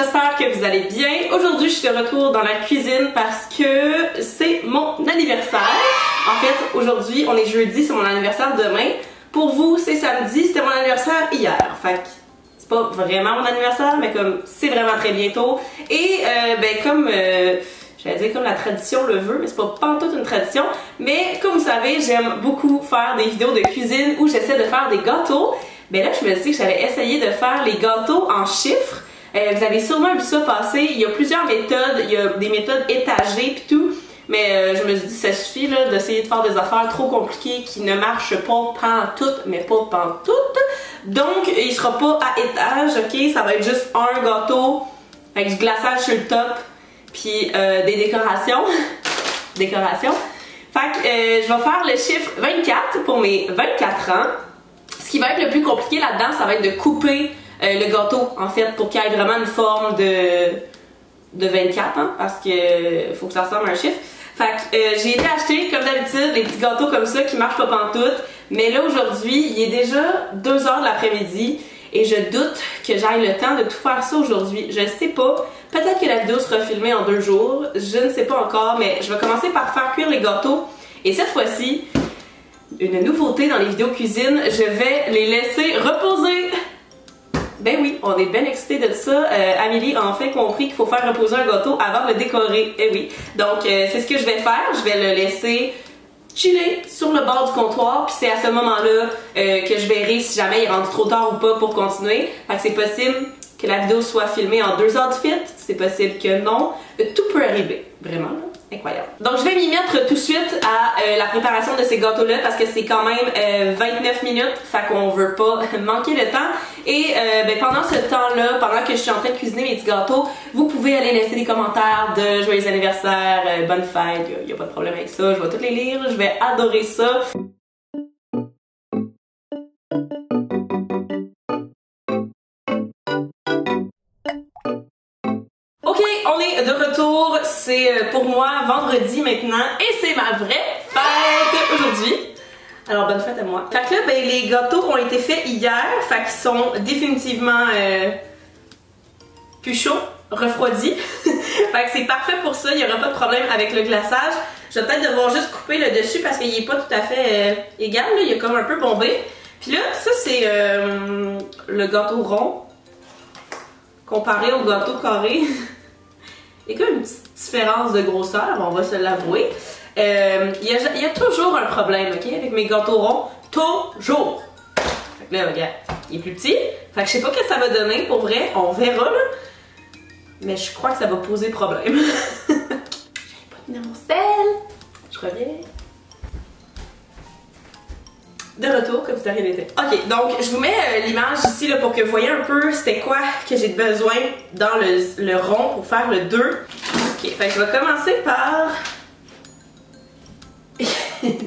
j'espère que vous allez bien. Aujourd'hui, je suis de retour dans la cuisine parce que c'est mon anniversaire. En fait, aujourd'hui, on est jeudi, c'est mon anniversaire demain. Pour vous, c'est samedi, c'était mon anniversaire hier. Fait que c'est pas vraiment mon anniversaire, mais comme c'est vraiment très bientôt. Et j'allais dire comme la tradition le veut, mais c'est pas pantoute une tradition. Mais comme vous savez, j'aime beaucoup faire des vidéos de cuisine où j'essaie de faire des gâteaux. Ben là, je me suis dit que j'allais essayer de faire les gâteaux en chiffres. Vous avez sûrement vu ça passer. Il y a plusieurs méthodes. Il y a des méthodes étagées pis tout. Mais je me suis dit, ça suffit là d'essayer de faire des affaires trop compliquées qui ne marchent pas pantoute, mais pas pantoute. Donc, il sera pas à étage, ok? Ça va être juste un gâteau avec du glaçage sur le top puis des décorations. Décorations. Fait que je vais faire le chiffre 24 pour mes 24 ans. Ce qui va être le plus compliqué là-dedans, ça va être de couper le gâteau, en fait, pour qu'il ait vraiment une forme de 24, hein, parce que faut que ça ressemble à un chiffre. Fait que j'ai été acheter, comme d'habitude, des petits gâteaux comme ça qui marchent pas pantoute. Mais là, aujourd'hui, il est déjà 2h de l'après-midi et je doute que j'aille le temps de tout faire ça aujourd'hui. Je sais pas. Peut-être que la vidéo sera filmée en 2 jours. Je ne sais pas encore, mais je vais commencer par faire cuire les gâteaux. Et cette fois-ci, une nouveauté dans les vidéos cuisine, je vais les laisser reposer. Ben oui, on est bien excités de ça. Amélie a enfin compris qu'il faut faire reposer un gâteau avant de le décorer. Eh oui. Donc, c'est ce que je vais faire. Je vais le laisser chiller sur le bord du comptoir. Puis c'est à ce moment-là que je verrai si jamais il est rendu trop tard ou pas pour continuer. Fait que c'est possible que la vidéo soit filmée en 2 heures de suite. C'est possible que non. Tout peut arriver. Vraiment, là. Incroyable. Donc je vais m'y mettre tout de suite à la préparation de ces gâteaux-là parce que c'est quand même 29 minutes, fait qu'on veut pas manquer le temps. Et pendant ce temps-là, pendant que je suis en train de cuisiner mes petits gâteaux, vous pouvez aller laisser des commentaires de joyeux anniversaire, bonne fête, il n'y a pas de problème avec ça, je vais toutes les lire, je vais adorer ça. Ok, on est de retour, c'est pour moi vendredi maintenant et c'est ma vraie fête aujourd'hui. Alors bonne fête à moi. Fait que là, ben, les gâteaux ont été faits hier, fait qu'ils sont définitivement plus chauds, refroidis. Fait que c'est parfait pour ça, il n'y aura pas de problème avec le glaçage. Je vais peut-être devoir juste couper le dessus parce qu'il n'est pas tout à fait égal, là. Il est comme un peu bombé. Puis là, ça c'est le gâteau rond comparé au gâteau carré. Il y a quand même une petite différence de grosseur, on va se l'avouer. Il y a toujours un problème, ok, avec mes gâteaux ronds. Toujours! Fait que là, regarde, il est plus petit. Fait que je sais pas ce que ça va donner, pour vrai, on verra là. Mais je crois que ça va poser problème. J'avais pas tenir mon sel! Je reviens. De retour, comme si de rien n'était. Ok, donc je vous mets l'image ici là, pour que vous voyez un peu c'était quoi que j'ai besoin dans le rond pour faire le 2. Ok, fait que je vais commencer par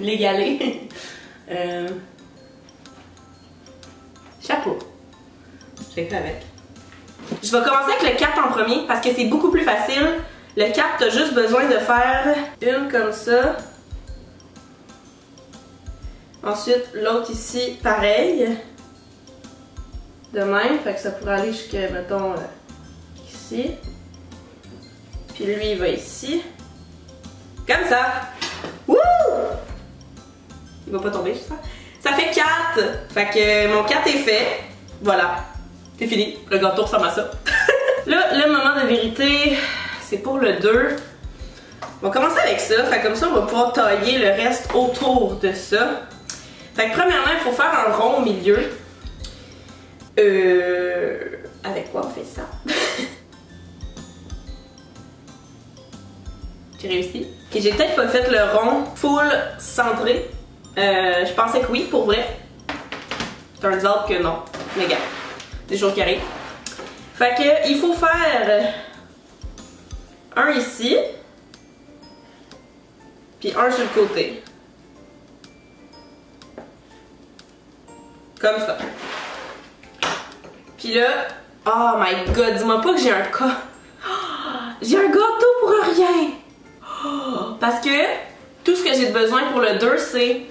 l'égaler. Chapeau. Je l'ai fait avec. Je vais commencer avec le 4 en premier parce que c'est beaucoup plus facile. Le 4, t'as juste besoin de faire une comme ça. Ensuite, l'autre ici, pareil. De même, fait que ça pourrait aller jusqu'à, mettons, ici. Puis lui, il va ici. Comme ça. Wouh! Il va pas tomber, j'espère. Ça fait 4! Fait que mon 4 est fait. Voilà. C'est fini. Le gâteau ressemble à ça. Là, le moment de vérité, c'est pour le 2. On va commencer avec ça. Fait que comme ça, on va pouvoir tailler le reste autour de ça. Fait que premièrement, il faut faire un rond au milieu. Avec quoi on fait ça? J'ai réussi. Et j'ai peut-être pas fait le rond full centré. Je pensais que oui, pour vrai. Turns out que non. Mais gars, des choses qui arrivent. Fait que il faut faire un ici. Puis un sur le côté. Comme ça. Puis là, oh my god, dis-moi pas que j'ai un cas. J'ai un gâteau pour rien. Parce que tout ce que j'ai besoin pour le 2, c'est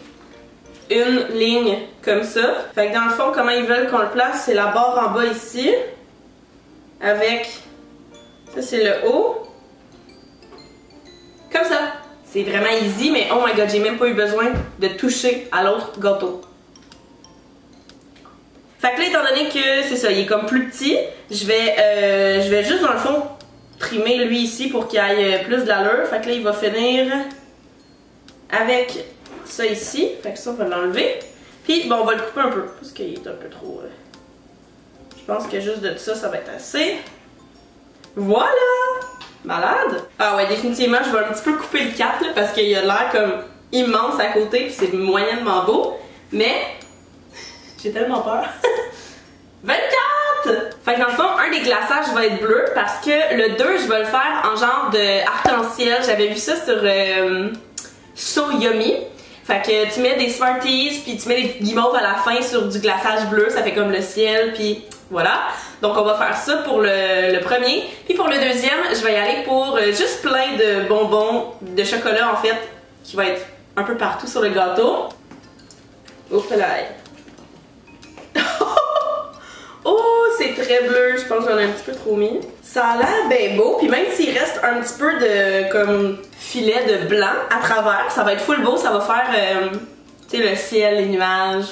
une ligne comme ça. Fait que dans le fond, comment ils veulent qu'on le place, c'est la barre en bas ici. Avec Ça, c'est le haut. Comme ça. C'est vraiment easy, mais oh my god, j'ai même pas eu besoin de toucher à l'autre gâteau. Fait que là, étant donné que c'est ça, il est comme plus petit, je vais juste dans le fond trimer lui ici pour qu'il aille plus de l'allure. Fait que là, il va finir avec ça ici. Fait que ça, on va l'enlever. Puis, bon, on va le couper un peu parce qu'il est un peu trop... Je pense que juste de ça, ça va être assez. Voilà! Malade! Ah ouais, définitivement, je vais un petit peu couper le 4 là, parce qu'il a l'air comme immense à côté puis c'est moyennement beau. Mais, j'ai tellement peur. 24! Fait que dans le fond, un des glaçages va être bleu parce que le 2, je vais le faire en genre de arc-en-ciel. J'avais vu ça sur So Yummy. Fait que tu mets des Smarties puis tu mets des guimauves à la fin sur du glaçage bleu. Ça fait comme le ciel puis voilà. Donc on va faire ça pour le premier. Puis pour le deuxième, je vais y aller pour juste plein de bonbons de chocolat en fait qui va être un peu partout sur le gâteau. Oups là. Oh, c'est très bleu, je pense que j'en ai un petit peu trop mis. Ça a l'air bien beau, puis même s'il reste un petit peu de comme filet de blanc à travers, ça va être full beau, ça va faire tu sais le ciel, les nuages.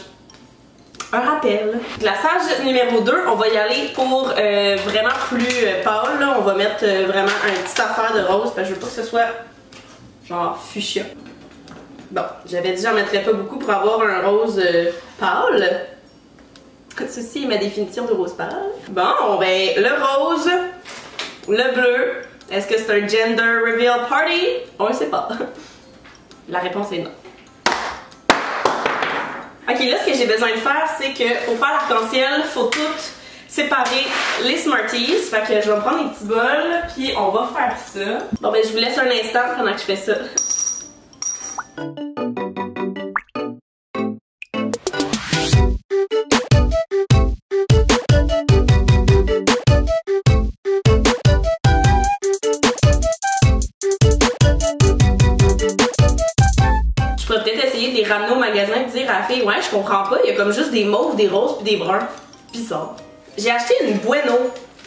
Un rappel. Glaçage numéro 2, on va y aller pour vraiment plus pâle, là. On va mettre vraiment une petite affaire de rose, parce que je veux pas que ce soit genre fuchsia. Bon, j'avais dit j'en mettrais pas beaucoup pour avoir un rose pâle. Ceci est ma définition de rose pâle. Bon, ben, le rose, le bleu, est-ce que c'est un gender reveal party? On le sait pas. La réponse est non. Ok, là, ce que j'ai besoin de faire, c'est que pour faire l'arc-en-ciel, faut tout séparer les Smarties. Fait que je vais prendre les petits bols, puis on va faire ça. Bon, ben, je vous laisse un instant pendant que je fais ça. Peut-être essayer de les ramener au magasin et dire à la fille, ouais, je comprends pas, il y a comme juste des mauves, des roses puis des bruns. Bizarre. J'ai acheté une Bueno,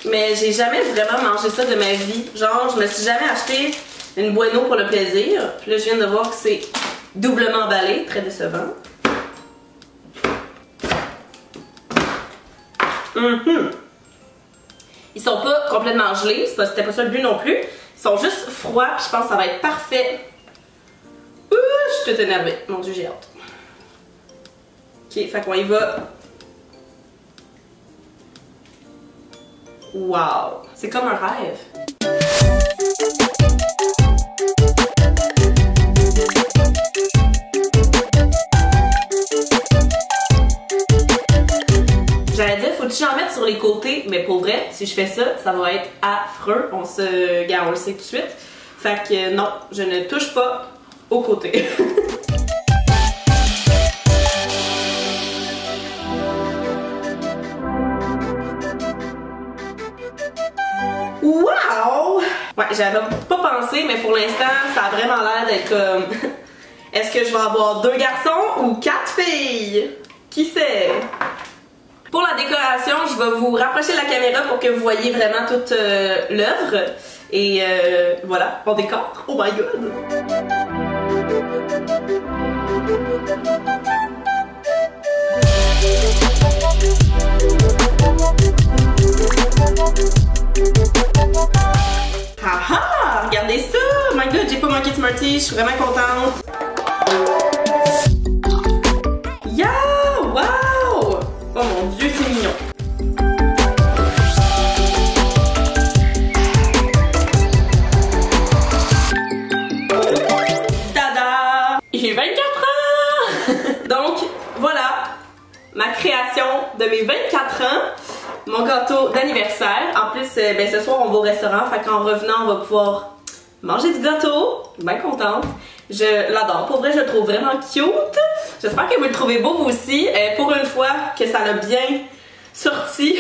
mais j'ai jamais vraiment mangé ça de ma vie. Genre, je me suis jamais acheté une Bueno pour le plaisir. Puis là, je viens de voir que c'est doublement emballé, très décevant. Ils sont pas complètement gelés, c'était pas ça le but non plus. Ils sont juste froids, puis je pense que ça va être parfait. Je suis toute énervée. Mon Dieu, j'ai hâte. Ok, fait qu'on y va. Wow! C'est comme un rêve. J'allais dire, faut-tu en mettre sur les côtés? Mais pour vrai, si je fais ça, ça va être affreux. On le sait tout de suite. Fait que non, je ne touche pas au côté. Wow! Ouais, j'avais pas pensé, mais pour l'instant, ça a vraiment l'air d'être comme... Est-ce que je vais avoir 2 garçons ou 4 filles? Qui sait? Pour la décoration, je vais vous rapprocher de la caméra pour que vous voyez vraiment toute l'œuvre. Et voilà, on décore. Oh my god! Haha! Regardez ça! Oh my god, j'ai pas manqué de Smarties, je suis vraiment contente. Yeah! Wow! Oh mon dieu, c'est mignon. Tada! J'ai 24 ans! Donc, voilà ma création de mes 24 ans. Mon gâteau d'anniversaire. En plus, ben, ce soir, on va au restaurant. Fait qu'en revenant, on va pouvoir manger du gâteau. Je suis bien contente. Je l'adore. Pour vrai, je le trouve vraiment cute. J'espère que vous le trouvez beau, vous aussi. Pour une fois que ça l'a bien sorti,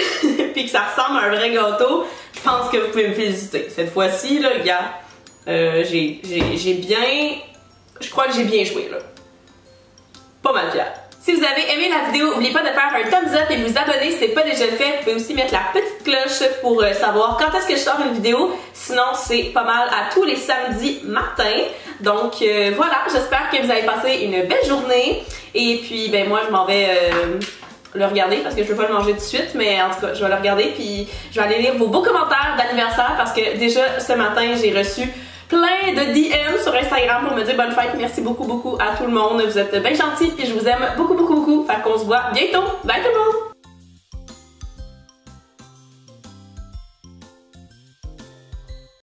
puis que ça ressemble à un vrai gâteau, je pense que vous pouvez me féliciter. Cette fois-ci, là, gars, j'ai bien... Je crois que j'ai bien joué, là. Pas mal fière. Si vous avez aimé la vidéo, n'oubliez pas de faire un thumbs up et vous abonner si ce n'est pas déjà fait. Vous pouvez aussi mettre la petite cloche pour savoir quand est-ce que je sors une vidéo. Sinon, c'est pas mal à tous les samedis matin. Donc voilà, j'espère que vous avez passé une belle journée. Et puis, ben moi, je m'en vais le regarder parce que je veux pas le manger tout de suite. Mais en tout cas, je vais le regarder puis je vais aller lire vos beaux commentaires d'anniversaire parce que déjà, ce matin, j'ai reçu plein de DM sur Instagram pour me dire bonne fête. Merci beaucoup à tout le monde. Vous êtes bien gentils et je vous aime beaucoup. Fait qu'on se voit bientôt. Bye tout le monde!